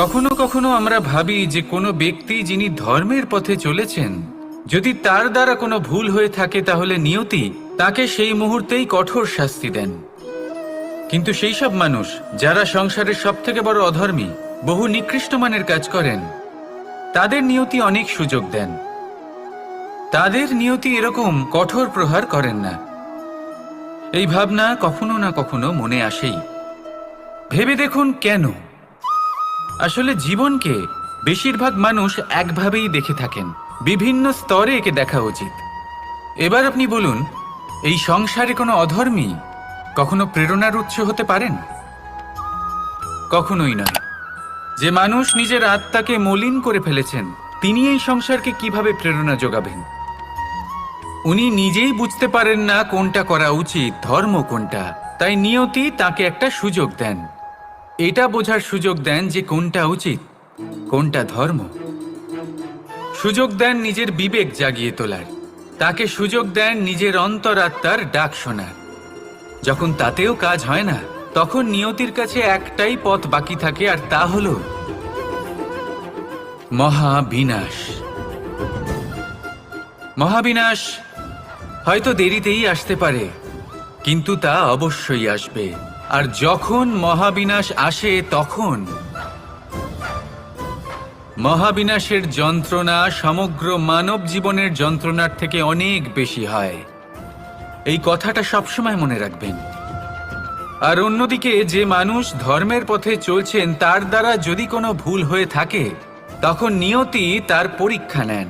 কখনো কখনো আমরা ভাবি যে কোনো ব্যক্তি যিনি ধর্মের পথে চলেছেন, যদি তার দ্বারা কোনো ভুল হয়ে থাকে তাহলে নিয়তি তাকে সেই মুহূর্তেই কঠোর শাস্তি দেন। কিন্তু সেই সব মানুষ যারা সংসারের সবথেকে বড় অধর্মী, বহু নিকৃষ্ট মানের কাজ করেন, তাদের নিয়তি অনেক সুযোগ দেন। তাদের নিয়তি এরকম কঠোর প্রহার করেন না। এই ভাবনা কখনো না কখনো মনে আসেই। ভেবে দেখুন কেন। আসলে জীবনকে বেশিরভাগ মানুষ একভাবেই দেখে থাকেন, বিভিন্ন স্তরে একে দেখা উচিত। এবার আপনি বলুন, এই সংসারে কোনো অধর্মী কখনো প্রেরণার উৎস হতে পারেন? কখনোই নয়। যে মানুষ নিজের আত্মাকে মলিন করে ফেলেছেন, তিনি এই সংসারকে কিভাবে প্রেরণা যোগাবেন? উনি নিজেই বুঝতে পারেন না কোনটা করা উচিত, ধর্ম কোনটা। তাই নিয়তি তাকে একটা সুযোগ দেন, এটা বোঝার সুযোগ দেন যে কোনটা উচিত, কোনটা ধর্ম। সুযোগ দেন নিজের বিবেক জাগিয়ে তোলার, তাকে সুযোগ দেন নিজের অন্তরাত্মার ডাক শোনার। যখন তাতেও কাজ হয় না, তখন নিয়তির কাছে একটাই পথ বাকি থাকে, আর তা হলো মহাবিনাশ। মহাবিনাশ হয়তো দেরিতেই আসতে পারে, কিন্তু তা অবশ্যই আসবে। আর যখন মহাবিনাশ আসে, তখন মহাবিনাশের যন্ত্রণা সমগ্র মানব জীবনের যন্ত্রণার থেকে অনেক বেশি হয়। এই কথাটা সবসময় মনে রাখবেন। আর অন্যদিকে যে মানুষ ধর্মের পথে চলছেন, তার দ্বারা যদি কোনো ভুল হয়ে থাকে, তখন নিয়তি তার পরীক্ষা নেন।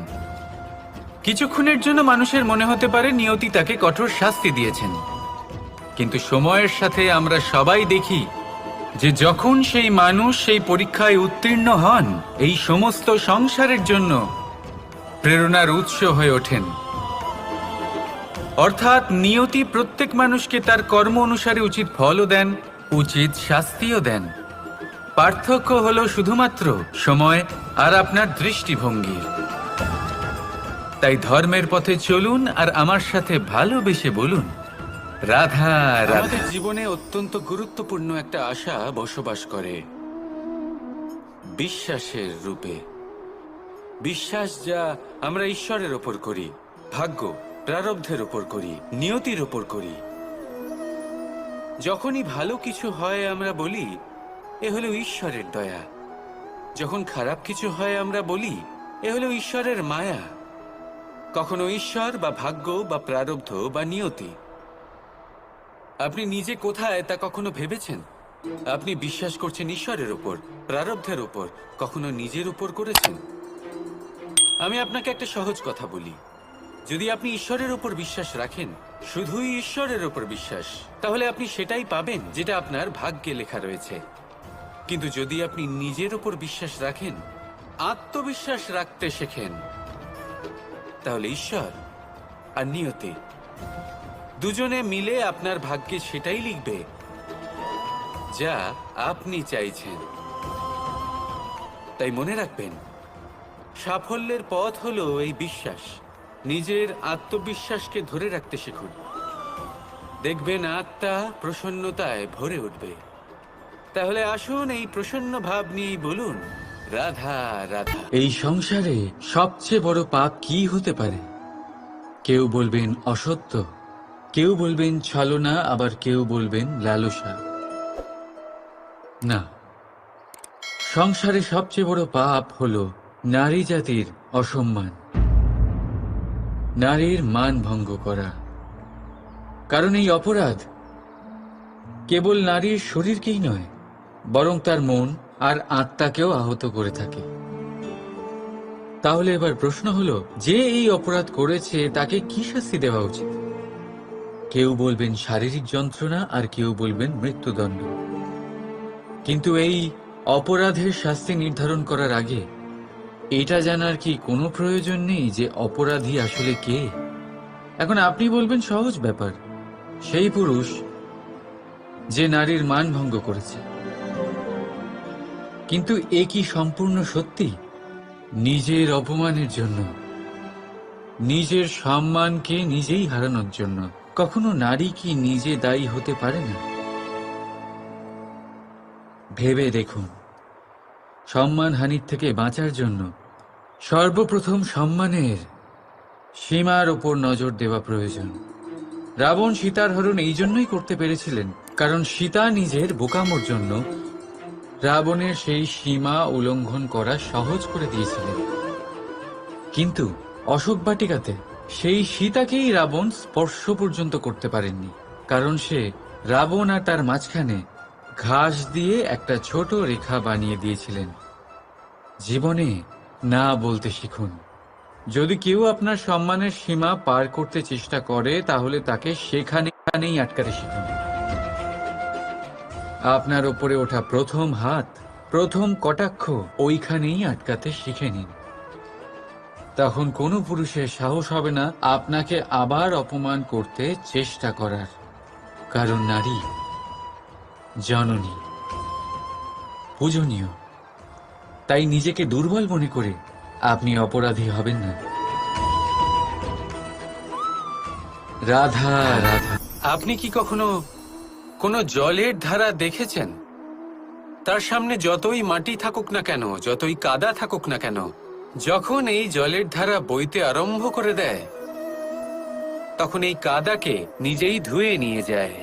কিছুক্ষণের জন্য মানুষের মনে হতে পারে নিয়তি তাকে কঠোর শাস্তি দিয়েছেন, কিন্তু সময়ের সাথে আমরা সবাই দেখি যে যখন সেই মানুষ সেই পরীক্ষায় উত্তীর্ণ হন, এই সমস্ত সংসারের জন্য প্রেরণার উৎস হয়ে ওঠেন। অর্থাৎ নিয়তি প্রত্যেক মানুষকে তার কর্ম অনুসারে উচিত ফলও দেন, উচিত শাস্তিও দেন। পার্থক্য হলো শুধুমাত্র সময় আর আপনার দৃষ্টিভঙ্গির। তাই ধর্মের পথে চলুন আর আমার সাথে ভালোবেসে বলুন, রাধা রাধা। আমাদের জীবনে অত্যন্ত গুরুত্বপূর্ণ একটা আশা বসবাস করে, বিশ্বাসের রূপে। বিশ্বাস যা আমরা ঈশ্বরের ওপর করি, ভাগ্য প্রারব্ধের ওপর করি, নিয়তির ওপর করি। যখনই ভালো কিছু হয় আমরা বলি এ হলো ঈশ্বরের দয়া, যখন খারাপ কিছু হয় আমরা বলি এ হলো ঈশ্বরের মায়া। কখনো ঈশ্বর বা ভাগ্য বা প্রারব্ধ বা নিয়তি। আপনি নিজে কোথায় তা কখনো ভেবেছেন? আপনি বিশ্বাস করছেন ঈশ্বরের উপর, প্রারব্ধের উপর, কখনো নিজের উপর করেছেন? আমি আপনাকে একটা সহজ কথা বলি, যদি আপনি ঈশ্বরের উপর বিশ্বাস রাখেন, শুধুই ঈশ্বরের উপর বিশ্বাস, তাহলে আপনি সেটাই পাবেন যেটা আপনার ভাগ্যে লেখা রয়েছে। কিন্তু যদি আপনি নিজের উপর বিশ্বাস রাখেন, আত্মবিশ্বাস রাখতে শেখেন, তাহলে ঈশ্বর আর নিয়তি দুজনে মিলে আপনার ভাগ্যে সেটাই লিখবে যা আপনি চাইছেন। তাই মনে রাখবেন, সাফল্যের পথ হলো এই বিশ্বাস। নিজের আত্মবিশ্বাসকে ধরে রাখতে শিখুন, দেখবেন আত্মা প্রসন্নতায় ভরে উঠবে। তাহলে আসুন এই প্রসন্ন ভাব নিয়েই বলুন, রাধা রাধা। এই সংসারে সবচেয়ে বড় পাপ কি হতে পারে? কেউ বলবেন অসত্য, কেউ বলবেন ছলনা, আবার কেউ বলবেন লালসা। না, সংসারে সবচেয়ে বড় পাপ হলো নারী জাতির অসম্মান, নারীর মান ভঙ্গ করা। কারণ এই অপরাধ কেবল নারীর শরীরকেই নয়, বরং তার মন আর আত্মাকেও আহত করে থাকে। তাহলে এবার প্রশ্ন হলো, যে এই অপরাধ করেছে তাকে কি শাস্তি দেওয়া উচিত? কেউ বলবেন শারীরিক যন্ত্রণা, আর কেউ বলবেন মৃত্যুদণ্ড। কিন্তু এই অপরাধের শাস্তি নির্ধারণ করার আগে এটা জানার কি কোনো প্রয়োজন নেই যে অপরাধী আসলে কে? এখন আপনি বলবেন সহজ ব্যাপার, সেই পুরুষ যে নারীর মান ভঙ্গ করেছে। কিন্তু এ কি সম্পূর্ণ সত্যি? নিজের অপমানের জন্য, নিজের সম্মানকে নিজেই হারানোর জন্য কখনো নারী কি নিজে দায়ী হতে পারে না? ভেবে দেখুন, সম্মানহানির থেকে বাঁচার জন্য সর্বপ্রথম সম্মানের সীমার ওপর নজর দেওয়া প্রয়োজন। রাবণ সীতার হরণ এই জন্যই করতে পেরেছিলেন কারণ সীতা নিজের বোকামোর জন্য রাবণের সেই সীমা উল্লঙ্ঘন করা সহজ করে দিয়েছিলেন। কিন্তু অশোক বাটিকাতে সেই সীতাকেই রাবণ স্পর্শ পর্যন্ত করতে পারেননি, কারণ সে রাবণ আর তার মাঝখানে ঘাস দিয়ে একটা ছোট রেখা বানিয়ে দিয়েছিলেন। জীবনে না বলতে শিখুন। যদি কেউ আপনার সম্মানের সীমা পার করতে চেষ্টা করে তাহলে তাকে সেখানেই আটকাতে শিখুন। আপনার ওপরে ওঠা প্রথম হাত, প্রথম কটাক্ষ ওইখানেই আটকাতে শিখে নিন। তখন কোনো পুরুষের সাহস হবে না আপনাকে আবার অপমান করতে চেষ্টা করার, কারণ নারী জননী, পূজনীয়। তাই নিজেকে দুর্বল মনে করে আপনি অপরাধী হবেন না। রাধা রাধা। আপনি কি কখনো কোনো জলের ধারা দেখেছেন? তার সামনে যতই মাটি থাকুক না কেন, যতই কাদা থাকুক না কেন, যখন এই জলের ধারা বইতে আরম্ভ করে দেয় তখন এই কাদাকে নিজেই ধুয়ে নিয়ে যায়।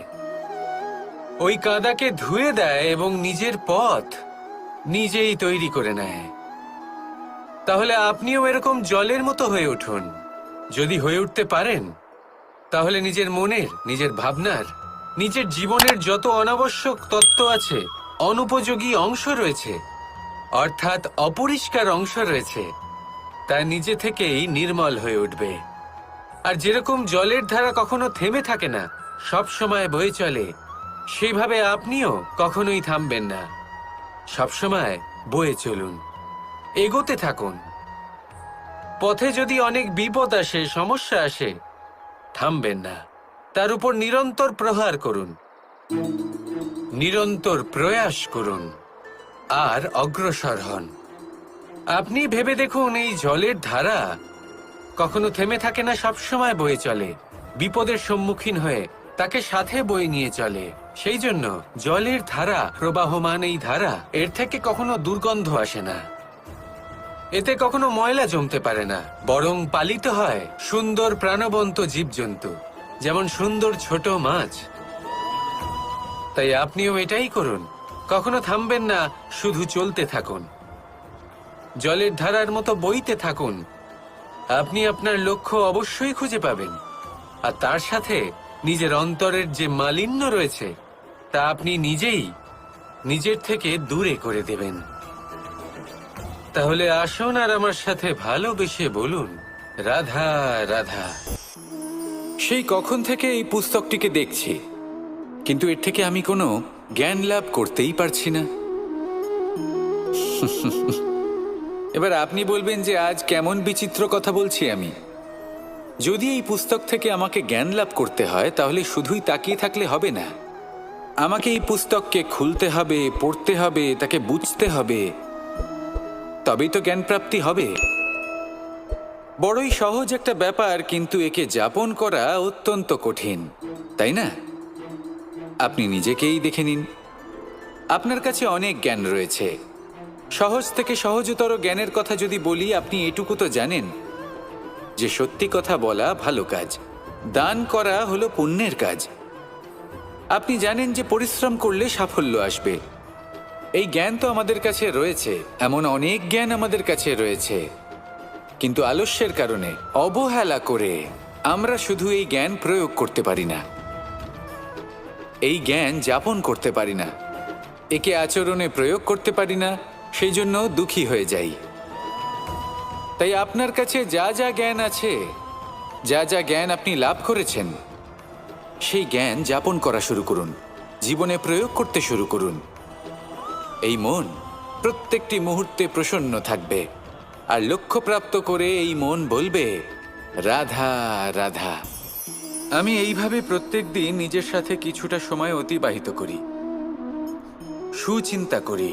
ওই কাদাকে ধুয়ে দেয় এবং নিজের পথ নিজেই তৈরি করে নেয়। তাহলে আপনিও এরকম জলের মতো হয়ে উঠুন। যদি হয়ে উঠতে পারেন তাহলে নিজের মনের, নিজের ভাবনার, নিজের জীবনের যত অনাবশ্যক তত্ত্ব আছে, অনুপযোগী অংশ রয়েছে, অর্থাৎ অপরিষ্কার অংশ রয়েছে, তা নিজে থেকেই নির্মল হয়ে উঠবে। আর যেরকম জলের ধারা কখনো থেমে থাকে না, সব সময় বয়ে চলে, সেইভাবে আপনিও কখনোই থামবেন না। সবসময় বয়ে চলুন, এগোতে থাকুন। পথে যদি অনেক বিপদ আসে, সমস্যা আসে, থামবেন না, তার উপর নিরন্তর প্রহার করুন, নিরন্তর প্রয়াস করুন আর অগ্রসর হন। আপনি ভেবে দেখুন, এই জলের ধারা কখনো থেমে থাকে না, সবসময় বয়ে চলে, বিপদের সম্মুখীন হয়ে তাকে সাথে বয়ে নিয়ে চলে। সেই জন্য জলের ধারা, প্রবাহমান এই ধারা, এর থেকে কখনো দুর্গন্ধ আসে না, এতে কখনো ময়লা জমতে পারে না, বরং পালিত হয় সুন্দর প্রাণবন্ত জীবজন্তু, যেমন সুন্দর ছোট মাছ। তাই আপনিও এটাই করুন, কখনো থামবেন না, শুধু চলতে থাকুন, জলের ধারার মতো বইতে থাকুন। আপনি আপনার লক্ষ্য অবশ্যই খুঁজে পাবেন, আর তার সাথে নিজের অন্তরের যে মালিন্য রয়েছে তা আপনি নিজেই নিজের থেকে দূরে করে দেবেন। তাহলে আসুন আর আমার সাথে ভালোবেসে বলুন, রাধা রাধা। সেই কখন থেকে এই পুস্তকটিকে দেখছি, কিন্তু এর থেকে আমি কোনো জ্ঞান লাভ করতেই পারছি না। এবার আপনি বলবেন যে আজ কেমন বিচিত্র কথা বলছি আমি। যদি এই পুস্তক থেকে আমাকে জ্ঞান লাভ করতে হয় তাহলে শুধুই তাকিয়ে থাকলে হবে না, আমাকে এই পুস্তককে খুলতে হবে, পড়তে হবে, তাকে বুঝতে হবে, তবেই তো জ্ঞান প্রাপ্তি হবে। বড়ই সহজ একটা ব্যাপার, কিন্তু একে যাপন করা অত্যন্ত কঠিন, তাই না? আপনি নিজেকেই দেখে নিন, আপনার কাছে অনেক জ্ঞান রয়েছে। সহজ থেকে সহজতর জ্ঞানের কথা যদি বলি, আপনি এটুকু তো জানেন যে সত্যি কথা বলা ভালো কাজ, দান করা হলো পুণ্যের কাজ। আপনি জানেন যে পরিশ্রম করলে সাফল্য আসবে। এই জ্ঞান তো আমাদের কাছে রয়েছে, এমন অনেক জ্ঞান আমাদের কাছে রয়েছে, কিন্তু আলস্যের কারণে, অবহেলা করে আমরা শুধু এই জ্ঞান প্রয়োগ করতে পারি না, এই জ্ঞান যাপন করতে পারি না, একে আচরণে প্রয়োগ করতে পারি না, সেই জন্য দুঃখী হয়ে যাই। তাই আপনার কাছে যা যা জ্ঞান আছে, যা যা জ্ঞান আপনি লাভ করেছেন, সেই জ্ঞান যাপন করা শুরু করুন, জীবনে প্রয়োগ করতে শুরু করুন। এই মন প্রত্যেকটি মুহূর্তে প্রসন্ন থাকবে, আর লক্ষ্যপ্রাপ্ত করে এই মন বলবে, রাধা রাধা। আমি এইভাবে প্রত্যেক দিন নিজের সাথে কিছুটা সময় অতিবাহিত করি, সুচিন্তা করি,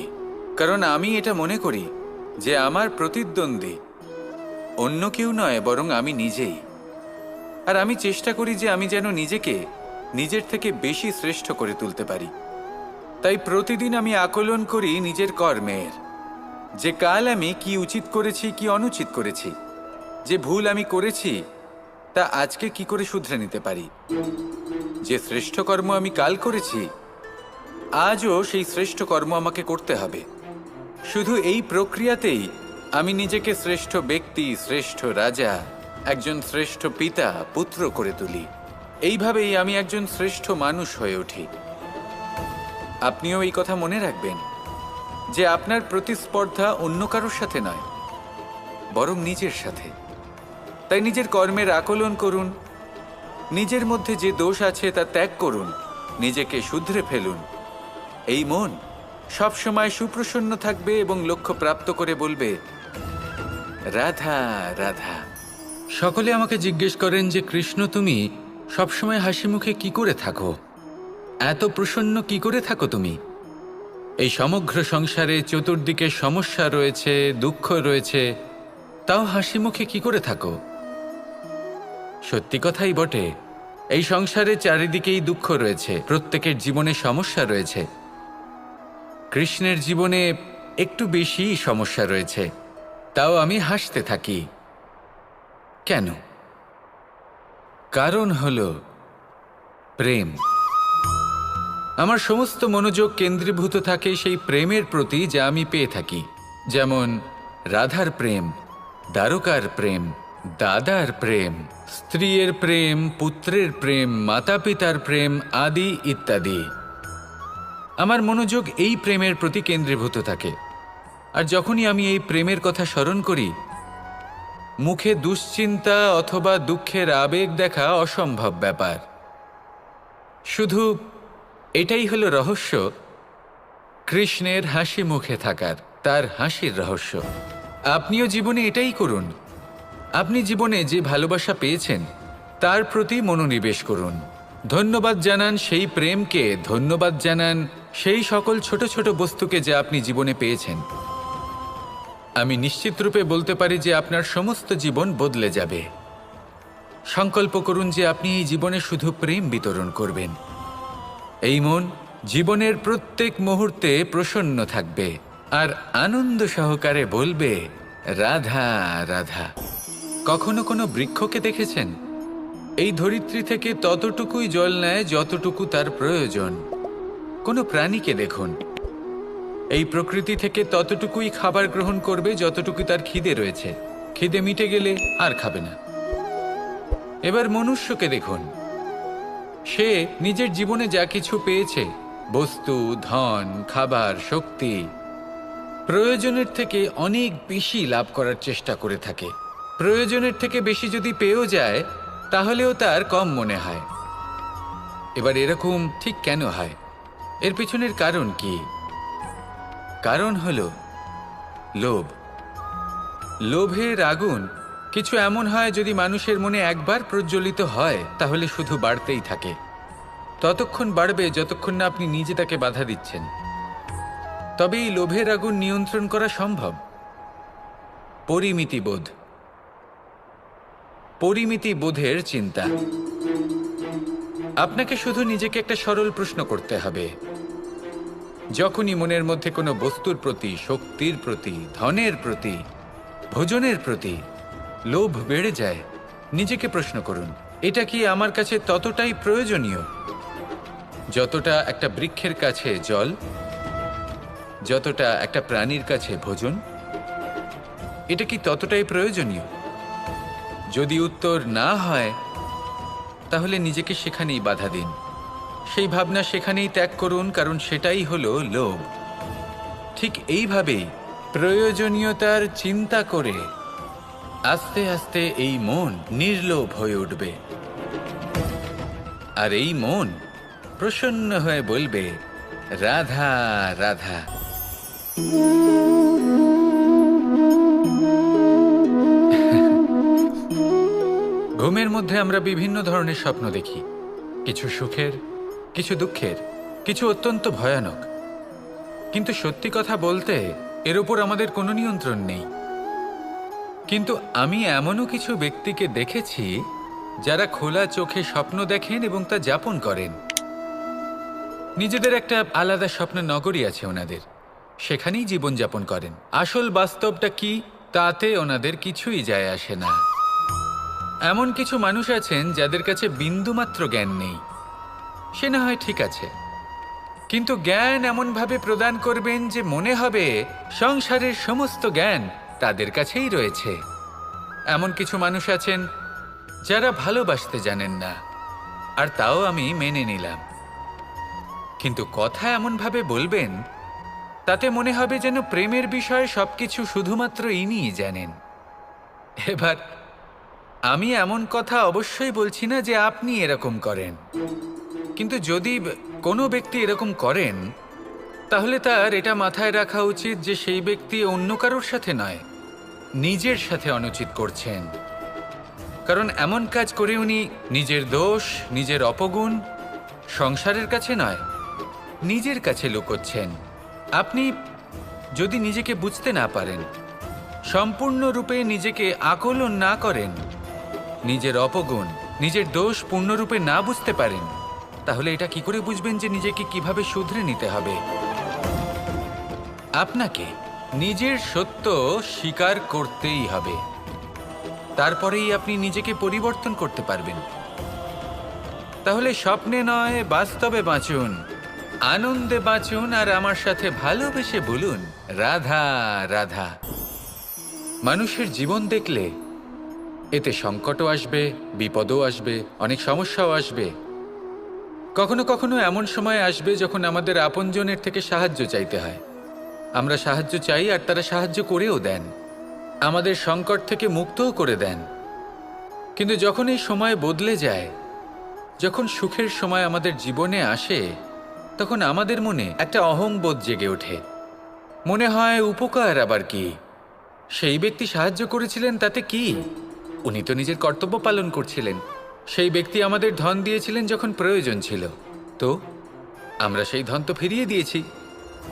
কারণ আমি এটা মনে করি যে আমার প্রতিদ্বন্দ্বী অন্য কেউ নয়, বরং আমি নিজেই। আর আমি চেষ্টা করি যে আমি যেন নিজেকে নিজের থেকে বেশি শ্রেষ্ঠ করে তুলতে পারি। তাই প্রতিদিন আমি আকলন করি নিজের কর্মের, যে কাল আমি কি উচিত করেছি কি অনুচিত করেছি, যে ভুল আমি করেছি তা আজকে কি করে শুধরে নিতে পারি। যে শ্রেষ্ঠ কর্ম আমি কাল করেছি, আজও সেই শ্রেষ্ঠ কর্ম আমাকে করতে হবে। শুধু এই প্রক্রিয়াতেই আমি নিজেকে শ্রেষ্ঠ ব্যক্তি, শ্রেষ্ঠ রাজা, একজন শ্রেষ্ঠ পিতা, পুত্র করে তুলি। এইভাবেই আমি একজন শ্রেষ্ঠ মানুষ হয়ে উঠি। আপনিও এই কথা মনে রাখবেন যে আপনার প্রতিস্পর্ধা অন্য কারোর সাথে নয়, বরং নিজের সাথে। তাই নিজের কর্মের আকলন করুন, নিজের মধ্যে যে দোষ আছে তা ত্যাগ করুন, নিজেকে শুধরে ফেলুন। এই মন সবসময় সুপ্রসন্ন থাকবে এবং লক্ষ্য প্রাপ্ত করে বলবে, রাধা রাধা। সকলে আমাকে জিজ্ঞেস করেন যে কৃষ্ণ, তুমি সবসময় হাসি মুখে কি করে থাকো, এত প্রসন্ন কি করে থাকো তুমি? এই সমগ্র সংসারে চতুর্দিকে সমস্যা রয়েছে, দুঃখ রয়েছে, তাও হাসি মুখে কি করে থাকো? সত্যি কথাই বটে, এই সংসারে চারিদিকেই দুঃখ রয়েছে, প্রত্যেকের জীবনে সমস্যা রয়েছে। কৃষ্ণের জীবনে একটু বেশি সমস্যা রয়েছে, তাও আমি হাসতে থাকি। কেন? কারণ হলো প্রেম। আমার সমস্ত মনোযোগ কেন্দ্রীভূত থাকে সেই প্রেমের প্রতি যা আমি পেয়ে থাকি। যেমন রাধার প্রেম, দ্বারকার প্রেম, দাদার প্রেম, স্ত্রীর প্রেম, পুত্রের প্রেম, মাতা পিতার প্রেম আদি ইত্যাদি। আমার মনোযোগ এই প্রেমের প্রতি কেন্দ্রীভূত থাকে। আর যখনই আমি এই প্রেমের কথা স্মরণ করি, মুখে দুশ্চিন্তা অথবা দুঃখের আবেগ দেখা অসম্ভব ব্যাপার। শুধু এটাই হলো রহস্য কৃষ্ণের হাসি মুখে থাকার, তার হাসির রহস্য। আপনিও জীবনে এটাই করুন। আপনি জীবনে যে ভালোবাসা পেয়েছেন তার প্রতি মনোনিবেশ করুন। ধন্যবাদ জানান সেই প্রেমকে, ধন্যবাদ জানান সেই সকল ছোট ছোট বস্তুকে যা আপনি জীবনে পেয়েছেন। আমি নিশ্চিত রূপে বলতে পারি যে আপনার সমস্ত জীবন বদলে যাবে। সংকল্প করুন যে আপনি এই জীবনে শুধু প্রেম বিতরণ করবেন। এই মন জীবনের প্রত্যেক মুহূর্তে প্রসন্ন থাকবে আর আনন্দ সহকারে বলবে, রাধা রাধা। কখনো কোনো বৃক্ষকে দেখেছেন? এই ধরিত্রী থেকে ততটুকুই জল নেয় যতটুকু তার প্রয়োজন। কোনো প্রাণীকে দেখুন, এই প্রকৃতি থেকে ততটুকুই খাবার গ্রহণ করবে যতটুকু তার খিদে রয়েছে। খিদে মিটে গেলে আর খাবে না। এবার মনুষ্যকে দেখুন, সে নিজের জীবনে যা কিছু পেয়েছে, বস্তু, ধন, খাবার, শক্তি, প্রয়োজনের থেকে অনেক বেশি লাভ করার চেষ্টা করে থাকে। প্রয়োজনের থেকে বেশি যদি পেয়েও যায় তাহলেও তার কম মনে হয়। এবার এরকম ঠিক কেন হয়? এর পিছনের কারণ কি? কারণ হলো লোভ। লোভের আগুন কিছু এমন হয়, যদি মানুষের মনে একবার প্রজ্বলিত হয় তাহলে শুধু বাড়তেই থাকে। ততক্ষণ বাড়বে যতক্ষণ না আপনি নিজে তাকে বাধা দিচ্ছেন। তবে এই লোভের আগুন নিয়ন্ত্রণ করা সম্ভব। পরিমিতিবোধ, পরিমিতিবোধের চিন্তা। আপনাকে শুধু নিজেকে একটা সরল প্রশ্ন করতে হবে। যখনই মনের মধ্যে কোনো বস্তুর প্রতি, শক্তির প্রতি, ধনের প্রতি, ভোজনের প্রতি লোভ বেড়ে যায়, নিজেকে প্রশ্ন করুন, এটা কি আমার কাছে ততটাই প্রয়োজনীয় যতটা একটা বৃক্ষের কাছে জল, যতটা একটা প্রাণীর কাছে ভোজন? এটা কি ততটাই প্রয়োজনীয়? যদি উত্তর না হয় তাহলে নিজেকে সেখানেই বাধা দিন। সেই ভাবনা সেখানেই ত্যাগ করুন, কারণ সেটাই হলো লোভ। ঠিক এইভাবেই প্রয়োজনীয়তার চিন্তা করে আস্তে আস্তে এই মন নির্লোভ হয়ে উঠবে। আর এই মন প্রসন্ন হয়ে বলবে, রাধা রাধা। ঘুমের মধ্যে আমরা বিভিন্ন ধরনের স্বপ্ন দেখি, কিছু সুখের, কিছু দুঃখের, কিছু অত্যন্ত ভয়ানক। কিন্তু সত্যি কথা বলতে এর উপর আমাদের কোনো নিয়ন্ত্রণ নেই। কিন্তু আমি এমনও কিছু ব্যক্তিকে দেখেছি যারা খোলা চোখে স্বপ্ন দেখেন এবং তা যাপন করেন। নিজেদের একটা আলাদা স্বপ্নের নগরী আছে ওনাদের। সেখানেই জীবনযাপন করেন। আসল বাস্তবটা কি তাতে ওনাদের কিছুই যায় আসে না। এমন কিছু মানুষ আছেন যাদের কাছে বিন্দুমাত্র জ্ঞান নেই, সে না হয় ঠিক আছে, কিন্তু জ্ঞান এমনভাবে প্রদান করবেন যে মনে হবে সংসারের সমস্ত জ্ঞান তাদের কাছেই রয়েছে। এমন কিছু মানুষ আছেন যারা ভালোবাসতে জানেন না, আর তাও আমি মেনে নিলাম, কিন্তু কথা এমনভাবে বলবেন তাতে মনে হবে যেন প্রেমের বিষয়ে সবকিছু শুধুমাত্র ইনিই জানেন। এবার আমি এমন কথা অবশ্যই বলছি না যে আপনি এরকম করেন, কিন্তু যদি কোনো ব্যক্তি এরকম করেন তাহলে তার এটা মাথায় রাখা উচিত যে সেই ব্যক্তি অন্য কারোর সাথে নয়, নিজের সাথে অনুচিত করছেন। কারণ এমন কাজ করে উনি নিজের দোষ, নিজের অপগুণ সংসারের কাছে নয়, নিজের কাছে লুকোচ্ছেন। আপনি যদি নিজেকে বুঝতে না পারেন, সম্পূর্ণরূপে নিজেকে আকলন না করেন, নিজের অপগুণ, নিজের দোষ পূর্ণরূপে না বুঝতে পারেন, তাহলে এটা কি করে বুঝবেন যে নিজেকে কিভাবে শুধরে নিতে হবে? আপনাকে নিজের সত্য স্বীকার করতেই হবে, তারপরেই আপনি নিজেকে পরিবর্তন করতে পারবেন। তাহলে স্বপ্নে নয়, বাস্তবে বাঁচুন, আনন্দে বাঁচুন, আর আমার সাথে ভালোবেসে বলুন রাধা রাধা। মানুষের জীবন দেখলে এতে সংকটও আসবে, বিপদও আসবে, অনেক সমস্যাও আসবে। কখনো কখনো এমন সময় আসবে যখন আমাদের আপনজনের থেকে সাহায্য চাইতে হয়। আমরা সাহায্য চাই আর তারা সাহায্য করেও দেন, আমাদের সংকট থেকে মুক্তও করে দেন। কিন্তু যখন এই সময় বদলে যায়, যখন সুখের সময় আমাদের জীবনে আসে, তখন আমাদের মনে একটা অহংবোধ জেগে ওঠে। মনে হয় উপকার আবার কি, সেই ব্যক্তি সাহায্য করেছিলেন তাতে কি, উনি তো নিজের কর্তব্য পালন করছিলেন। সেই ব্যক্তি আমাদের ধন দিয়েছিলেন যখন প্রয়োজন ছিল, তো আমরা সেই ধন তো ফিরিয়ে দিয়েছি,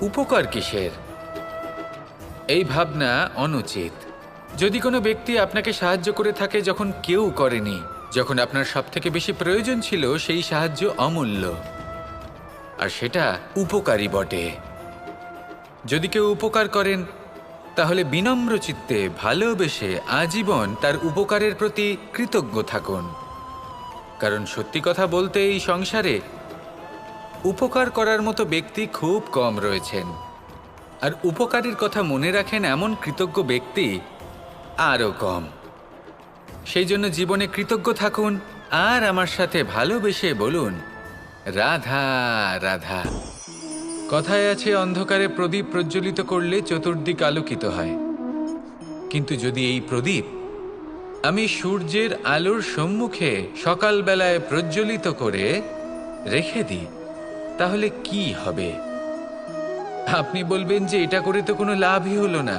উপকার কিসের? এই ভাবনা অনুচিত। যদি কোনো ব্যক্তি আপনাকে সাহায্য করে থাকে যখন কেউ করেনি, যখন আপনার সবথেকে বেশি প্রয়োজন ছিল, সেই সাহায্য অমূল্য, আর সেটা উপকারী বটে। যদি কেউ উপকার করেন তাহলে বিনম্র চিত্তে ভালোবেসে আজীবন তার উপকারের প্রতি কৃতজ্ঞ থাকুন। কারণ সত্যি কথা বলতে এই সংসারে উপকার করার মতো ব্যক্তি খুব কম রয়েছেন, আর উপকারের কথা মনে রাখেন এমন কৃতজ্ঞ ব্যক্তি আরও কম। সেই জন্য জীবনে কৃতজ্ঞ থাকুন আর আমার সাথে ভালোবেসে বলুন রাধা রাধা। কথায় আছে অন্ধকারে প্রদীপ প্রজ্বলিত করলে চতুর্দিক আলোকিত হয়, কিন্তু যদি এই প্রদীপ আমি সূর্যের আলোর সম্মুখে সকালবেলায় প্রজ্বলিত করে রেখে দিই, তাহলে কি হবে? আপনি বলবেন যে এটা করে তো কোনো লাভই হলো না,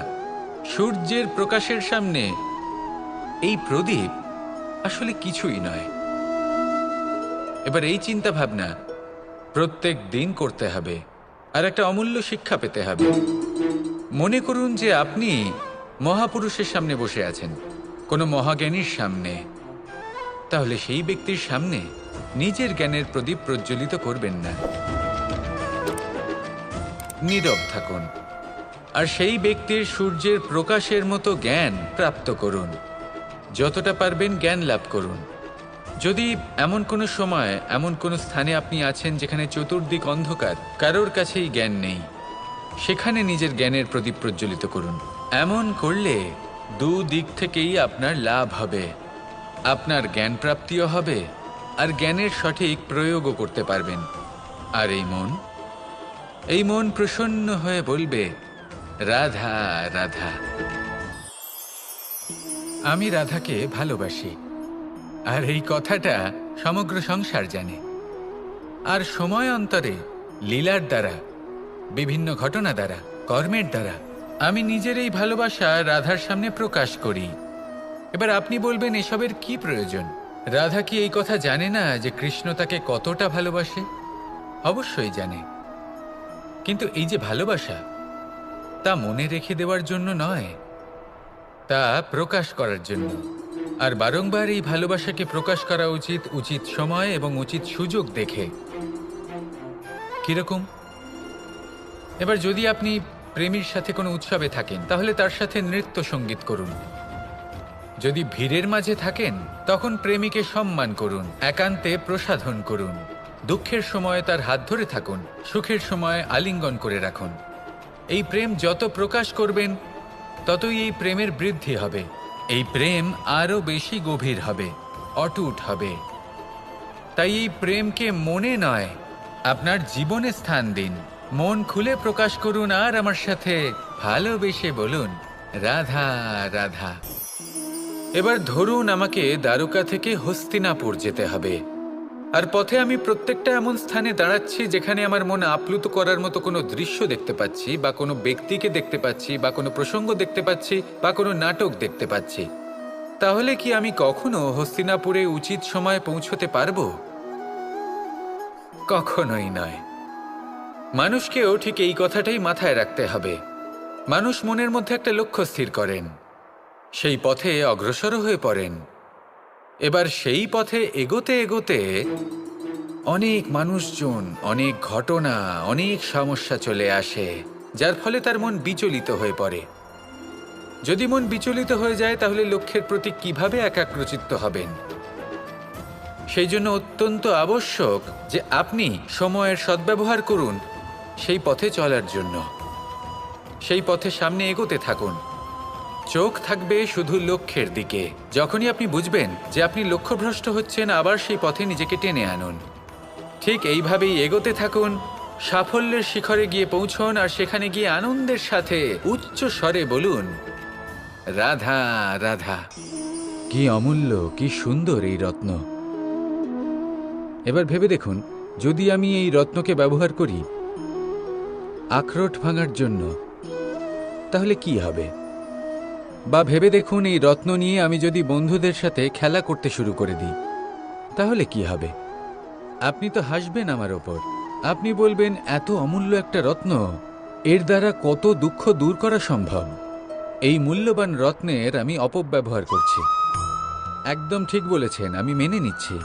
সূর্যের প্রকাশের সামনে এই প্রদীপ আসলে কিছুই নয়। এবার এই চিন্তা ভাবনা প্রত্যেক দিন করতে হবে, আর একটা অমূল্য শিক্ষা পেতে হবে। মনে করুন যে আপনি মহাপুরুষের সামনে বসে আছেন, কোনো মহাজ্ঞানীর সামনে, তাহলে সেই ব্যক্তির সামনে নিজের জ্ঞানের প্রদীপ প্রজ্বলিত করবেন না, নীরব থাকুন, আর সেই ব্যক্তির সূর্যের প্রকাশের মতো জ্ঞান প্রাপ্ত করুন। যতটা পারবেন জ্ঞান লাভ করুন। যদি এমন কোনো সময়, এমন কোনো স্থানে আপনি আছেন যেখানে চতুর্দিক অন্ধকার, কারোর কাছেই জ্ঞান নেই, সেখানে নিজের জ্ঞানের প্রদীপ প্রজ্বলিত করুন। এমন করলে দুদিক থেকেই আপনার লাভ হবে, আপনার জ্ঞান প্রাপ্তিও হবে, আর জ্ঞানের সঠিক প্রয়োগও করতে পারবেন। আর এই মন প্রসন্ন হয়ে বলবে রাধা রাধা। আমি রাধাকে ভালোবাসি, আর এই কথাটা সমগ্র সংসার জানে। আর সময় অন্তরে লীলার দ্বারা, বিভিন্ন ঘটনা দ্বারা, কর্মের দ্বারা আমি নিজের এই ভালোবাসা রাধার সামনে প্রকাশ করি। এবার আপনি বলবেন এসবের কি প্রয়োজন? রাধা কি এই কথা জানে না যে কৃষ্ণ তাকে কতটা ভালোবাসে? অবশ্যই জানে, কিন্তু এই যে ভালোবাসা, তা মনে রেখে দেওয়ার জন্য নয়, তা প্রকাশ করার জন্য। আর বারংবার এই ভালোবাসাকে প্রকাশ করা উচিত, উচিত সময় এবং উচিত সুযোগ দেখে। কিরকম? এবার যদি আপনি প্রেমীর সাথে কোনো উৎসবে থাকেন তাহলে তার সাথে নৃত্য সঙ্গীত করুন। যদি ভিড়ের মাঝে থাকেন তখন প্রেমীকে সম্মান করুন, একান্তে প্রসাধন করুন। দুঃখের সময় তার হাত ধরে থাকুন, সুখের সময় আলিঙ্গন করে রাখুন। এই প্রেম যত প্রকাশ করবেন ততই এই প্রেমের বৃদ্ধি হবে। এই প্রেম আরও বেশি গভীর হবে, অটুট হবে। তাই এই প্রেমকে মনে নয়, আপনার জীবনে স্থান দিন। মন খুলে প্রকাশ করুন আর আমার সাথে ভালোবেসে বলুন, রাধা রাধা। এবার ধরুন আমাকে দ্বারকা থেকে হস্তিনাপুর যেতে হবে, আর পথে আমি প্রত্যেকটা এমন স্থানে দাঁড়াচ্ছি যেখানে আমার মন আপ্লুত করার মতো কোনো দৃশ্য দেখতে পাচ্ছি, বা কোনো ব্যক্তিকে দেখতে পাচ্ছি, বা কোনো প্রসঙ্গ দেখতে পাচ্ছি, বা কোনো নাটক দেখতে পাচ্ছি। তাহলে কি আমি কখনো হস্তিনাপুরে উচিত সময়ে পৌঁছতে পারবো? কখনোই নয়। মানুষকেও ঠিক এই কথাটাই মাথায় রাখতে হবে। মানুষ মনের মধ্যে একটা লক্ষ্য স্থির করেন, সেই পথে অগ্রসর হয়ে পড়েন। এবার সেই পথে এগোতে এগোতে অনেক মানুষজন, অনেক ঘটনা, অনেক সমস্যা চলে আসে, যার ফলে তার মন বিচলিত হয়ে পড়ে। যদি মন বিচলিত হয়ে যায় তাহলে লক্ষ্যের প্রতি কিভাবে একাগ্রচিত্ত হবেন? সেই জন্য অত্যন্ত আবশ্যক যে আপনি সময়ের সদ্ব্যবহার করুন সেই পথে চলার জন্য। সেই পথে সামনে এগোতে থাকুন, চোখ থাকবে শুধু লক্ষ্যের দিকে। যখনই আপনি বুঝবেন যে আপনি লক্ষ্যভ্রষ্ট হচ্ছেন, আবার সেই পথে নিজেকে টেনে আনুন। ঠিক এইভাবেই এগোতে থাকুন, সাফল্যের শিখরে গিয়ে পৌঁছন, আর সেখানে গিয়ে আনন্দের সাথে উচ্চ স্বরে বলুন, রাধা রাধা। কি অমূল্য, কি সুন্দর এই রত্ন। এবার ভেবে দেখুন, যদি আমি এই রত্নকে ব্যবহার করি আখরোট ভাঙার জন্য, তাহলে কি হবে? বা ভেবে দেখুন, এই রত্ন নিয়ে আমি যদি বন্ধুদের সাথে খেলা করতে শুরু করে দিই, তাহলে কি হবে? আপনি তো হাসবেন আমার ওপর। আপনি বলবেন, এত অমূল্য একটা রত্ন, এর দ্বারা কত দুঃখ দূর করা সম্ভব। এই মূল্যবান রত্নের আমি অপব্যবহার করছি। একদম ঠিক বলেছেন, আমি মেনে নিচ্ছি।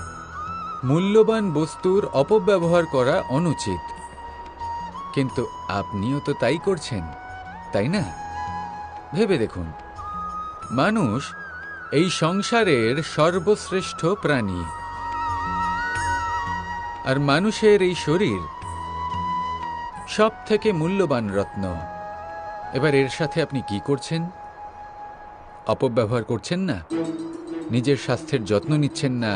মূল্যবান বস্তুর অপব্যবহার করা অনুচিত। কিন্তু আপনিও তো তাই করছেন, তাই না? ভেবে দেখুন, মানুষ এই সংসারের সর্বশ্রেষ্ঠ প্রাণী, আর মানুষের এই শরীর সব থেকে মূল্যবান রত্ন। এবার এর সাথে আপনি কি করছেন? অপব্যবহার করছেন না, নিজের স্বাস্থ্যের যত্ন নিচ্ছেন না।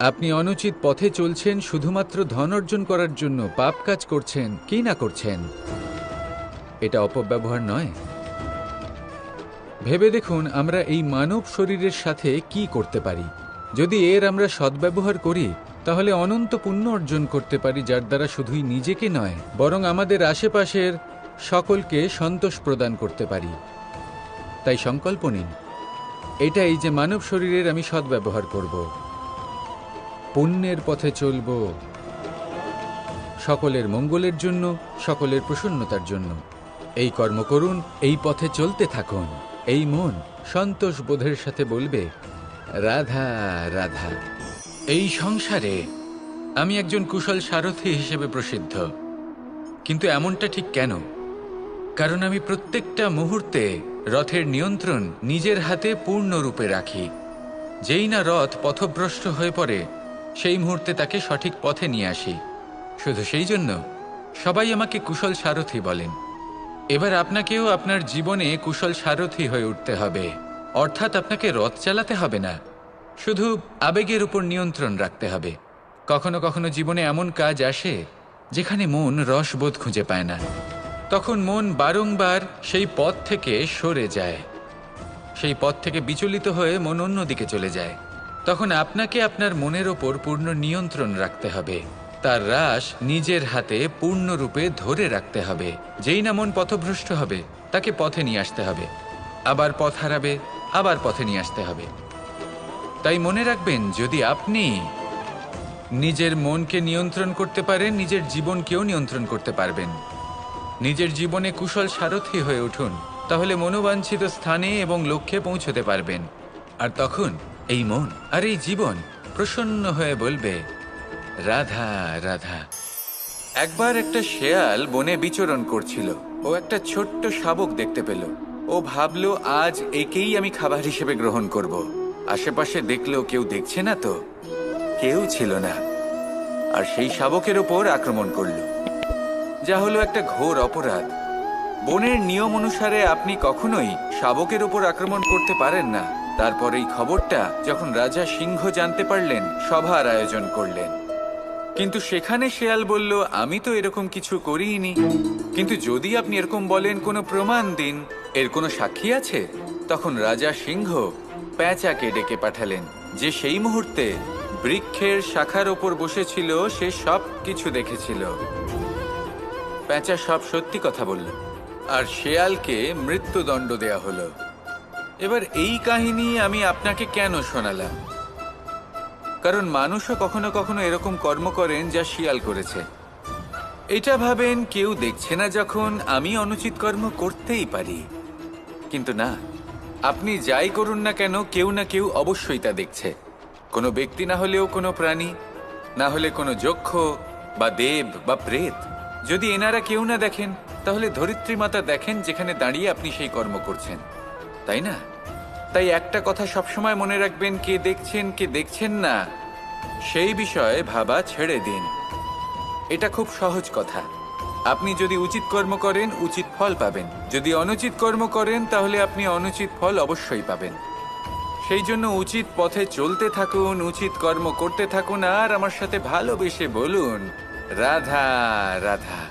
আপনি অনুচিত পথে চলছেন শুধুমাত্র ধন অর্জন করার জন্য, পাপ কাজ করছেন। কি না করছেন? এটা অপব্যবহার নয়? ভেবে দেখুন, আমরা এই মানব শরীরের সাথে কি করতে পারি। যদি এর আমরা সদ্ব্যবহার করি তাহলে অনন্ত পুণ্য অর্জন করতে পারি, যার দ্বারা শুধুই নিজেকে নয় বরং আমাদের আশেপাশের সকলকে সন্তোষ প্রদান করতে পারি। তাই সংকল্প নিন, এটাই যে মানব শরীরের আমি সদ্ব্যবহার করব, পুণ্যের পথে চলব, সকলের মঙ্গলের জন্য, সকলের প্রসন্নতার জন্য। এই কর্ম করুন, এই পথে চলতে থাকুন। এই মন সন্তোষ বোধের সাথে বলবে, রাধা রাধা। এই সংসারে আমি একজন কুশল সারথি হিসেবে প্রসিদ্ধ, কিন্তু এমনটা ঠিক কেন? কারণ আমি প্রত্যেকটা মুহূর্তে রথের নিয়ন্ত্রণ নিজের হাতে পূর্ণরূপে রাখি। যেই না রথ পথভ্রষ্ট হয়ে পড়ে, সেই মুহূর্তে তাকে সঠিক পথে নিয়ে আসি। শুধু সেই জন্য সবাই আমাকে কুশল সারথি বলেন। এবার আপনাকেও আপনার জীবনে কুশল সারথি হয়ে উঠতে হবে। অর্থাৎ আপনাকে রথ চালাতে হবে না, শুধু আবেগের উপর নিয়ন্ত্রণ রাখতে হবে। কখনো কখনো জীবনে এমন কাজ আসে যেখানে মন রসবোধ খুঁজে পায় না, তখন মন বারংবার সেই পথ থেকে সরে যায়, সেই পথ থেকে বিচলিত হয়ে মন অন্যদিকে চলে যায়। তখন আপনাকে আপনার মনের ওপর পূর্ণ নিয়ন্ত্রণ রাখতে হবে, তার রাশ নিজের হাতে পূর্ণরূপে ধরে রাখতে হবে। যেই না মন পথভ্রষ্ট হবে তাকে পথে নিয়ে আসতে হবে, আবার পথ হারাবে, আবার পথে নিয়ে আসতে হবে। তাই মনে রাখবেন, যদি আপনি নিজের মনকে নিয়ন্ত্রণ করতে পারেন, নিজের জীবনকেও নিয়ন্ত্রণ করতে পারবেন। নিজের জীবনে কুশল সারথি হয়ে উঠুন, তাহলে মনোবাঞ্ছিত স্থানে এবং লক্ষ্যে পৌঁছতে পারবেন। আর তখন এই মন আর এই জীবন প্রসন্ন হয়ে বলবে, রাধা রাধা। একবার একটা শেয়াল বনে বিচরণ করছিল। ও একটা ছোট্ট শাবক দেখতে পেল। ও ভাবলো আজ একেই আমি খাবার হিসেবে গ্রহণ করব। আশেপাশে দেখলো কেউ দেখছে না তো, কেউ ছিল না, আর সেই শাবকের ওপর আক্রমণ করলো, যা হলো একটা ঘোর অপরাধ। বনের নিয়ম অনুসারে আপনি কখনোই শাবকের ওপর আক্রমণ করতে পারেন না। তারপর এই খবরটা যখন রাজা সিংহ জানতে পারলেন, সভার আয়োজন করলেন। কিন্তু সেখানে শেয়াল বলল, আমি তো এরকম কিছু করিনি। কিন্তু যদি আপনি এরকম বলেন, কোনো প্রমাণ দিন, এর কোনো সাক্ষী আছে? তখন রাজা সিংহ পেঁচাকে ডেকে পাঠালেন, যে সেই মুহূর্তে বৃক্ষের শাখার ওপর বসেছিল, সে সব কিছু দেখেছিল। পেঁচা সব সত্যি কথা বলল, আর শেয়ালকে মৃত্যুদণ্ড দেয়া হলো। এবার এই কাহিনী আমি আপনাকে কেন শোনালাম? কারণ মানুষও কখনো কখনো এরকম কর্ম করেন যা শিয়াল করেছে। এটা ভাবেন কেউ দেখছে না, যখন আমি অনুচিত কর্ম করতেই পারি। কিন্তু না, আপনি যাই করুন না কেন, কেউ না কেউ অবশ্যই তা দেখছে। কোনো ব্যক্তি না হলেও কোনো প্রাণী, না হলে কোনো যক্ষ বা দেব বা প্রেত। যদি এনারা কেউ না দেখেন, তাহলে ধরিত্রী মাতা দেখেন, যেখানে দাঁড়িয়ে আপনি সেই কর্ম করছেন, তাই না? তাই একটা কথা সবসময় মনে রাখবেন, কে দেখছেন কে দেখছেন না সেই বিষয়ে ভাবা ছেড়ে দিন। এটা খুব সহজ কথা। আপনি যদি উচিত কর্ম করেন, উচিত ফল পাবেন। যদি অনুচিত কর্ম করেন, তাহলে আপনি অনুচিত ফল অবশ্যই পাবেন। সেই জন্য উচিত পথে চলতে থাকুন, উচিত কর্ম করতে থাকুন, আর আমার সাথে ভালোবেসে বলুন, রাধা রাধা।